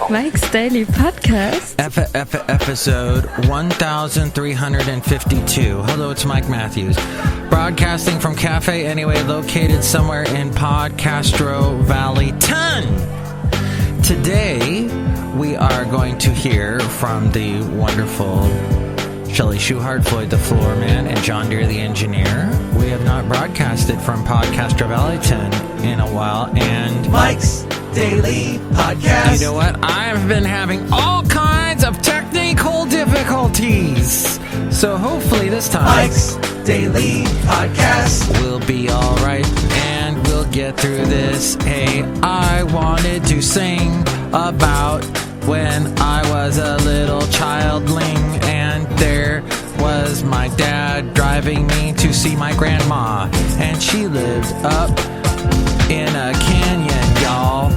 Mike's Daily Podcast. Episode 1352. Hello, it's Mike Matthews. Broadcasting from Cafe Anyway, located somewhere in Podcastro Valley 10. Today, we are going to hear from the wonderful Chely Shoehart, Floyd the Floorman, and John Deere the engineer. We have not broadcasted from Podcastro Valley 10 in a while, and Mike's Daily Podcast. You know what? I've been having all kinds of technical difficulties. So hopefully this time Mike's Daily Podcast will be all right and we'll get through this. Hey, I wanted to sing about when I was a little childling and there was my dad driving me to see my grandma, and she lived up in a canyon, y'all.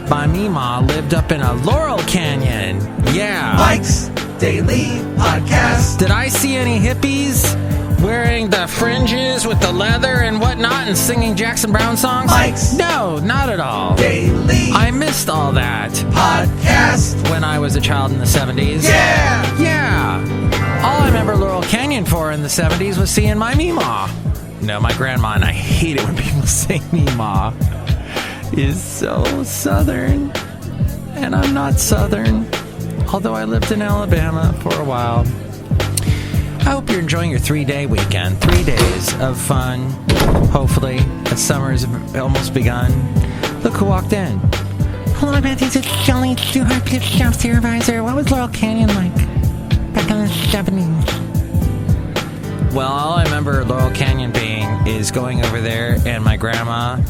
My Mima lived up in a Laurel Canyon. Yeah. Mike's Daily Podcast. Did I see any hippies wearing the fringes with the leather and whatnot and singing Jackson Brown songs? Mike's No, not at all. Daily I missed all that Podcast when I was a child in the 70s. Yeah. Yeah. All I remember Laurel Canyon for in the 70s was seeing my Mima. No, my grandma, and I hate it when people say Mima, is so Southern. And I'm not Southern, although I lived in Alabama for a while. I hope you're enjoying your 3-day weekend. 3 days of fun. Hopefully, as summer's almost begun. Look who walked in. Hello, my Matthews. It's Chely Shoehart, job supervisor. What was Laurel Canyon like back in the 70s? Well, all I remember Laurel Canyon being is going over there and my grandma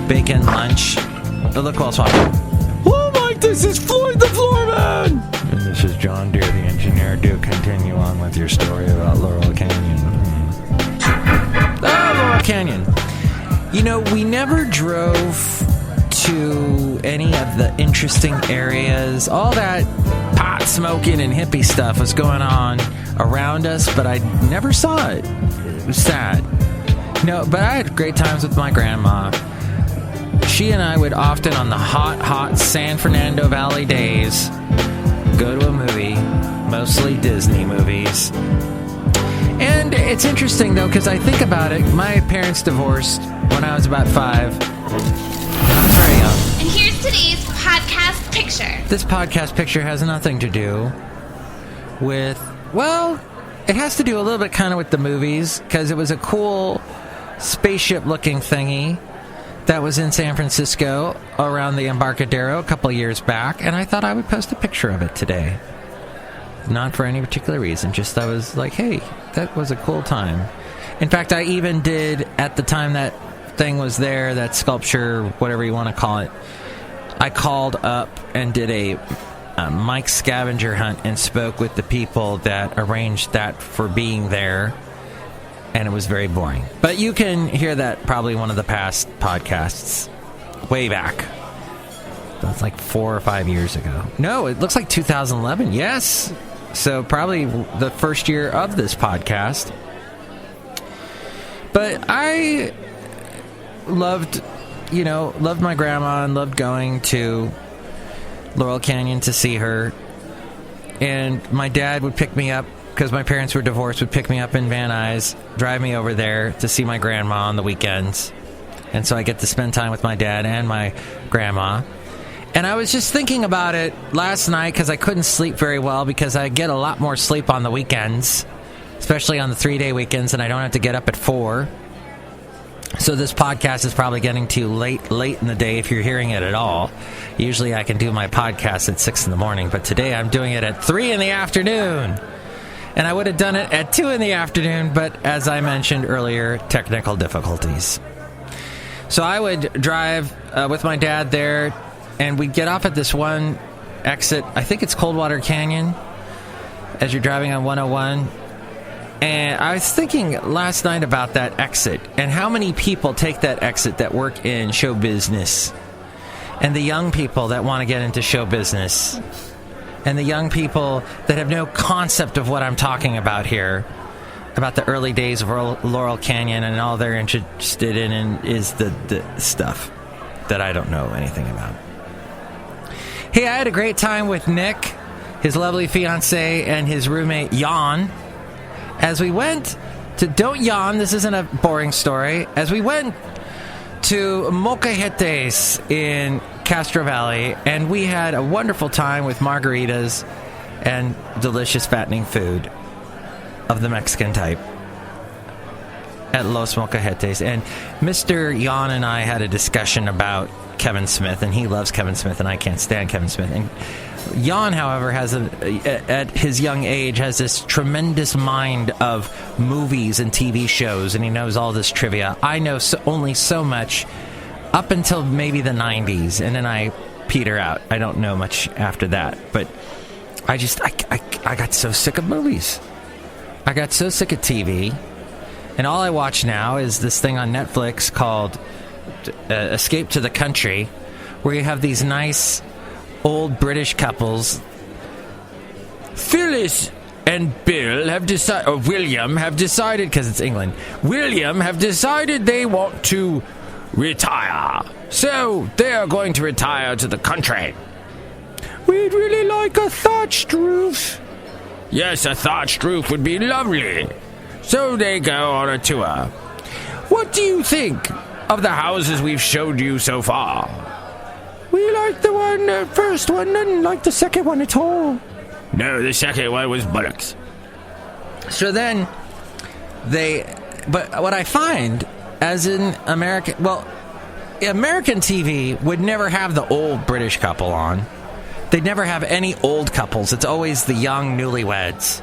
baking lunch. Oh, look who else walked in. Oh, Mike, this is Floyd the Floorman! And this is John Deere, the engineer. Do continue on with your story about Laurel Canyon. Oh, Laurel Canyon. You know, we never drove to any of the interesting areas. All that pot smoking and hippie stuff was going on around us, but I never saw it. It was sad. No, but I had great times with my grandma. She and I would often, on the hot San Fernando Valley days, go to a movie, mostly Disney movies. And it's interesting, though, because I think about it. My parents divorced when I was about 5. I was very young. And here's today's podcast picture. This podcast picture has nothing to do with, well, it has to do a little bit kind of with the movies, because it was a cool spaceship-looking thingy that was in San Francisco around the Embarcadero a couple of years back, and I thought I would post a picture of it today. Not for any particular reason, just I was like, hey, that was a cool time. In fact, I even did, at the time that thing was there, that sculpture, whatever you want to call it, I called up and did a Mike scavenger hunt and spoke with the people that arranged that for being there. And it was very boring. But you can hear that probably one of the past podcasts way back. That's like 4 or 5 years ago. No, it looks like 2011. Yes. So probably the first year of this podcast. But I loved my grandma and loved going to Laurel Canyon to see her. And my dad would pick me up, because my parents were divorced, would pick me up in Van Nuys, drive me over there to see my grandma on the weekends. And so I get to spend time with my dad and my grandma. And I was just thinking about it last night, because I couldn't sleep very well, because I get a lot more sleep on the weekends, especially on the 3-day weekends, and I don't have to get up at 4. So this podcast is probably getting to you late in the day if you're hearing it at all. Usually I can do my podcast at 6 in the morning, but today I'm doing it at 3 in the afternoon. And I would have done it at 2 in the afternoon, but as I mentioned earlier, technical difficulties. So I would drive with my dad there, and we'd get off at this one exit. I think it's Coldwater Canyon, as you're driving on 101. And I was thinking last night about that exit and how many people take that exit that work in show business, and the young people that want to get into show business, and the young people that have no concept of what I'm talking about here, about the early days of Laurel Canyon, and all they're interested in is the stuff that I don't know anything about. Hey, I had a great time with Nick, his lovely fiancée, and his roommate, Jan, as we went to... Don't yawn, this isn't a boring story. As we went to MIKEs-DAILY in Castro Valley, and we had a wonderful time with margaritas and delicious fattening food of the Mexican type at Los MIKEs-DAILY. And Mr. Jan and I had a discussion about Kevin Smith, and he loves Kevin Smith, and I can't stand Kevin Smith. And Jan, however, at his young age, has this tremendous mind of movies and TV shows, and he knows all this trivia. I know only so much up until maybe the 90s, and then I peter out. I don't know much after that, but I got so sick of movies. I got so sick of TV, and all I watch now is this thing on Netflix called Escape to the Country, where you have these nice old British couples. Phyllis and Bill have decided, or William have decided, because it's England, William have decided they want to retire. So they are going to retire to the country. We'd really like a thatched roof. Yes, a thatched roof would be lovely. So they go on a tour. What do you think of the houses we've showed you so far? We like the first one, didn't like the second one at all. No, the second one was bullocks. So then but what I find, as in American TV would never have the old British couple on. They'd never have any old couples. It's always the young newlyweds.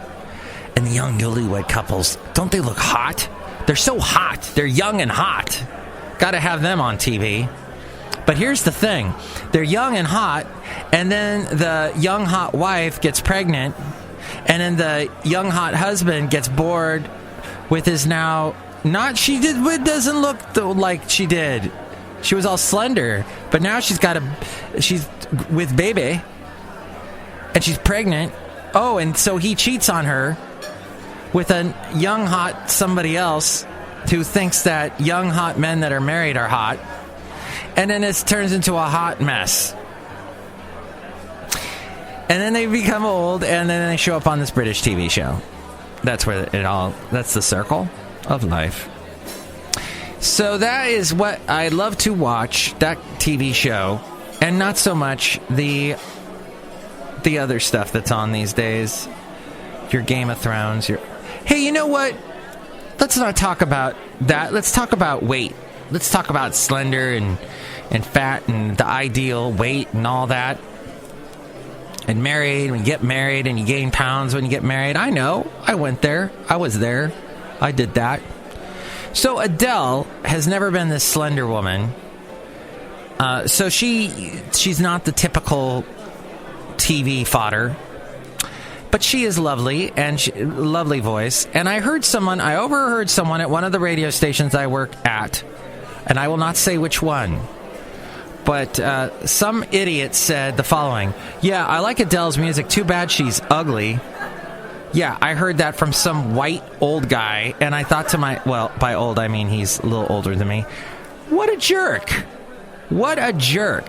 And the young newlywed couples, don't they look hot? They're so hot. They're young and hot. Got to have them on TV. But here's the thing. They're young and hot, and then the young hot wife gets pregnant, and then the young hot husband gets bored with his now... It doesn't look like she did. She was all slender, but now she's with baby, and she's pregnant. Oh, and so he cheats on her with a young hot somebody else who thinks that young hot men that are married are hot. And then it turns into a hot mess. And then they become old, and then they show up on this British TV show. That's where that's the circle of life. So that is what I love to watch, that TV show, and not so much the other stuff that's on these days. Your Game of Thrones, Hey, you know what? Let's not talk about that. Let's talk about weight. Let's talk about slender and fat and the ideal weight and all that. And married, when you get married and you gain pounds when you get married. I know. I went there. I was there. I did that. So Adele has never been this slender woman. So she's not the typical TV fodder. But she is lovely, and lovely voice. And I overheard someone at one of the radio stations I work at, and I will not say which one, but some idiot said the following: yeah, I like Adele's music, too bad she's ugly. Yeah, I heard that from some white old guy, and I thought by old I mean he's a little older than me. What a jerk. What a jerk.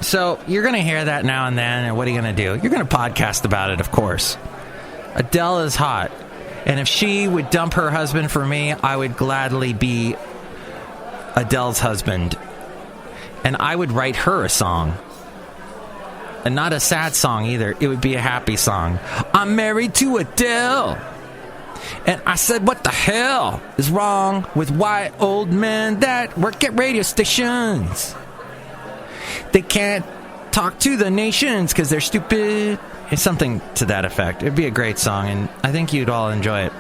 So you're going to hear that now and then, and what are you going to do? You're going to podcast about it, of course. Adele is hot, and if she would dump her husband for me, I would gladly be Adele's husband, and I would write her a song. And not a sad song either. It would be a happy song. I'm married to Adele, and I said, what the hell is wrong with white old men that work at radio stations? They can't talk to the nations because they're stupid. It's something to that effect. It'd be a great song, and I think you'd all enjoy it.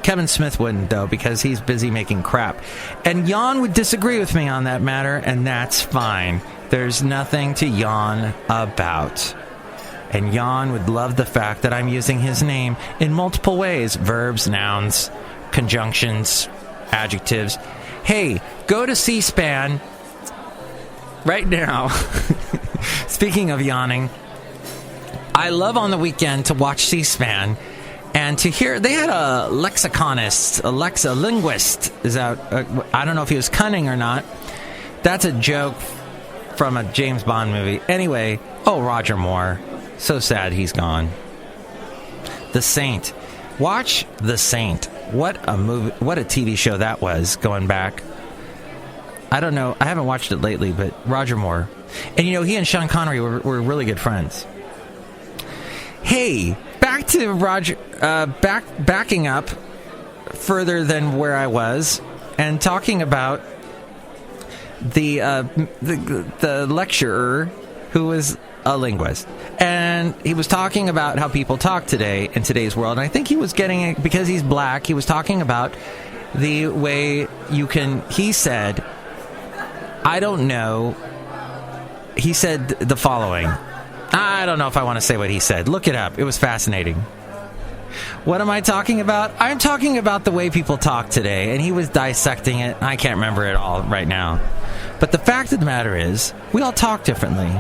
Kevin Smith wouldn't, though, because he's busy making crap. And Jan would disagree with me on that matter, and that's fine. There's nothing to yawn about. And Jan would love the fact that I'm using his name in multiple ways. Verbs, nouns, conjunctions, adjectives. Hey, go to C-SPAN right now. Speaking of yawning, I love on the weekend to watch C-SPAN and to hear, they had a lexiconist, a linguist is out. I don't know if he was cunning or not. That's a joke from a James Bond movie. Anyway, Roger Moore. So sad he's gone. The Saint. Watch The Saint. What a movie, what a TV show that was, going back. I don't know, I haven't watched it lately, but Roger Moore. And he and Sean Connery were really good friends. Hey, back to Roger, backing up further than where I was, and talking about the lecturer who was a linguist. And he was talking about how people talk today in today's world. And I think he was getting it because he's black. He was talking about the way he said, I don't know. He said the following. I don't know if I want to say what he said. Look it up. It was fascinating. What am I talking about? I'm talking about the way people talk today. And he was dissecting it. I can't remember it all right now. But the fact of the matter is, we all talk differently.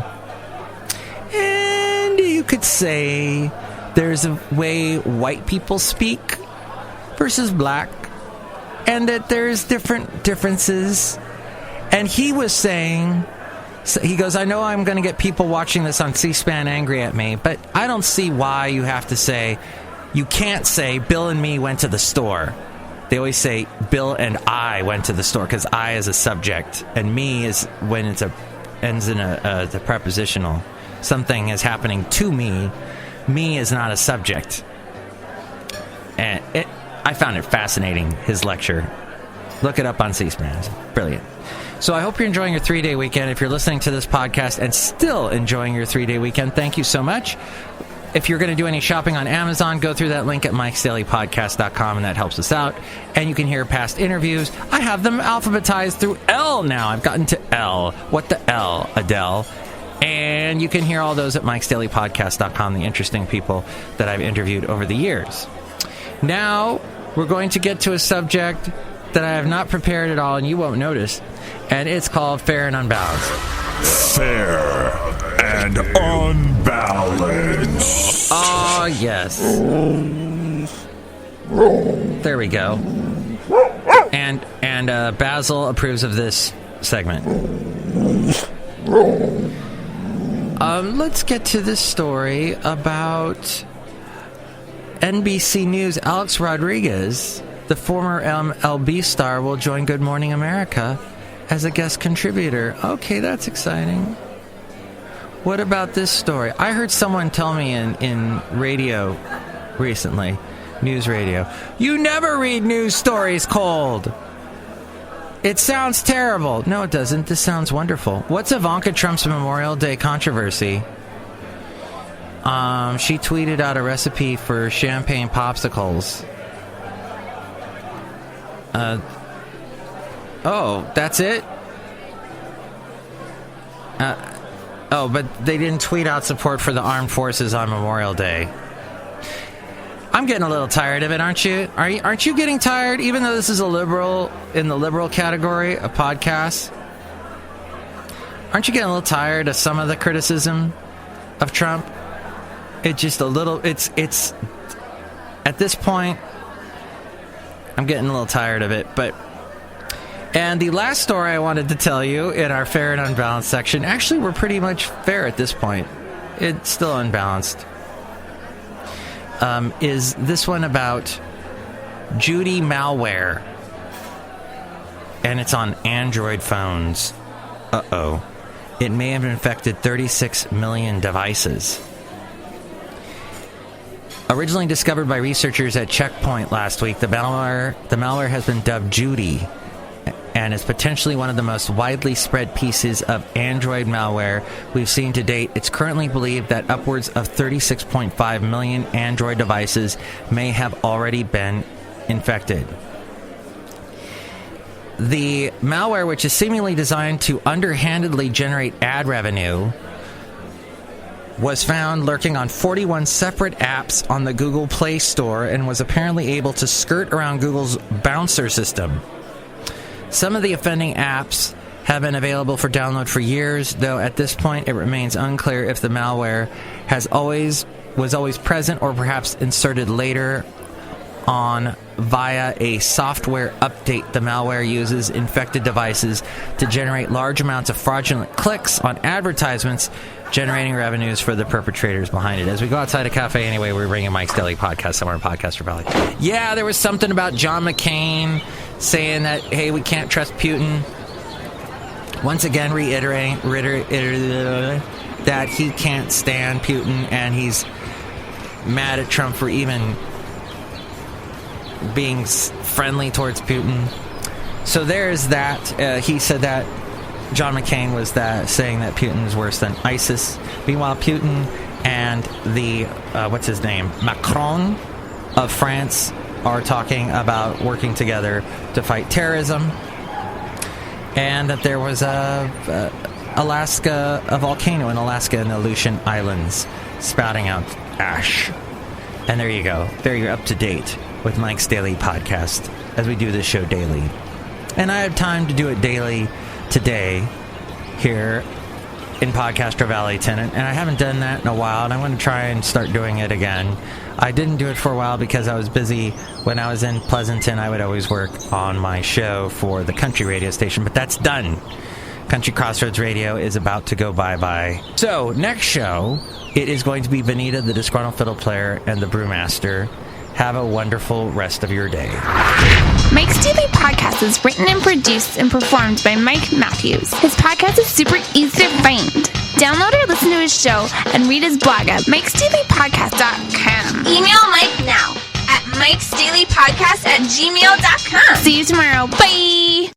And you could say there's a way white people speak versus black, and that there's differences. And he was saying, he goes, I know I'm going to get people watching this on C-SPAN angry at me, but I don't see why you can't say Bill and me went to the store. They always say Bill and I went to the store, because I is a subject, and me is when ends in the prepositional. Something is happening to me. Me is not a subject. And I found it fascinating, his lecture. Look it up on C-SPAN. It's brilliant. So I hope you're enjoying your 3-day weekend. If you're listening to this podcast and still enjoying your 3-day weekend, thank you so much. If you're going to do any shopping on Amazon, go through that link at MIKEs-DAILY-PODCAST.com, and that helps us out. And you can hear past interviews. I have them alphabetized through L now. I've gotten to L. What the L, Adele? And you can hear all those at MIKES-DAILY-PODCAST.com, the interesting people that I've interviewed over the years. Now, we're going to get to a subject that I have not prepared at all, and you won't notice, and it's called Fair and Unbalanced. Fair and Unbalanced. Oh, yes. There we go. And Basil approves of this segment. Let's get to this story about NBC News. Alex Rodriguez, the former MLB star, will join Good Morning America as a guest contributor. Okay, that's exciting. What about this story? I heard someone tell me in radio recently, news radio, you never read news stories cold. It sounds terrible. No, it doesn't. This sounds wonderful. What's Ivanka Trump's Memorial Day controversy? She tweeted out a recipe for champagne popsicles. That's it? But they didn't tweet out support for the armed forces on Memorial Day. I'm getting a little tired of it, aren't you? Aren't you getting tired? Even though this is a liberal, in the liberal category, a podcast, aren't you getting a little tired of some of the criticism of Trump? It's at this point, I'm getting a little tired of it, and the last story I wanted to tell you in our Fair and Unbalanced section, actually we're pretty much fair at this point. It's still unbalanced. Is this one about Judy malware. And it's on Android phones. It may have infected 36 million devices. Originally discovered by researchers at Checkpoint last week, the malware has been dubbed Judy, and is potentially one of the most widely spread pieces of Android malware we've seen to date. It's currently believed that upwards of 36.5 million Android devices may have already been infected. The malware, which is seemingly designed to underhandedly generate ad revenue, was found lurking on 41 separate apps on the Google Play Store and was apparently able to skirt around Google's bouncer system. Some of the offending apps have been available for download for years, though at this point it remains unclear if the malware was always present or perhaps inserted later on via a software update. The malware uses infected devices to generate large amounts of fraudulent clicks on advertisements, generating revenues for the perpetrators behind it. As we go outside a cafe anyway, we're bringing Mike's Daily Podcast somewhere in Podcaster Valley. Yeah, there was something about John McCain saying that, hey, we can't trust Putin. Once again, reiterating that he can't stand Putin, and he's mad at Trump for even being friendly towards Putin. So there's that. He said that John McCain was saying that Putin is worse than ISIS. Meanwhile, Putin and the, what's his name, Macron of France are talking about working together to fight terrorism. And that there was a volcano in Alaska in the Aleutian Islands spouting out ash. And there you go. There you're up to date with Mike's Daily Podcast as we do this show daily. And I have time to do it daily today here in Podcaster Valley, Tenant, and I haven't done that in a while, and I'm going to try and start doing it again. I didn't do it for a while because I was busy. When I was in Pleasanton, I would always work on my show for the country radio station, but that's done. Country Crossroads Radio is about to go bye-bye. So, next show, it is going to be Benita, the Disgruntled Fiddle Player, and the Brewmaster. Have a wonderful rest of your day. Mike's Daily Podcast is written and produced and performed by Mike Matthews. His podcast is super easy to find. Download or listen to his show and read his blog at MIKEs-DAILY-PODCAST.com. Email Mike now at MIKEs-DAILY-PODCAST@gmail.com. See you tomorrow. Bye!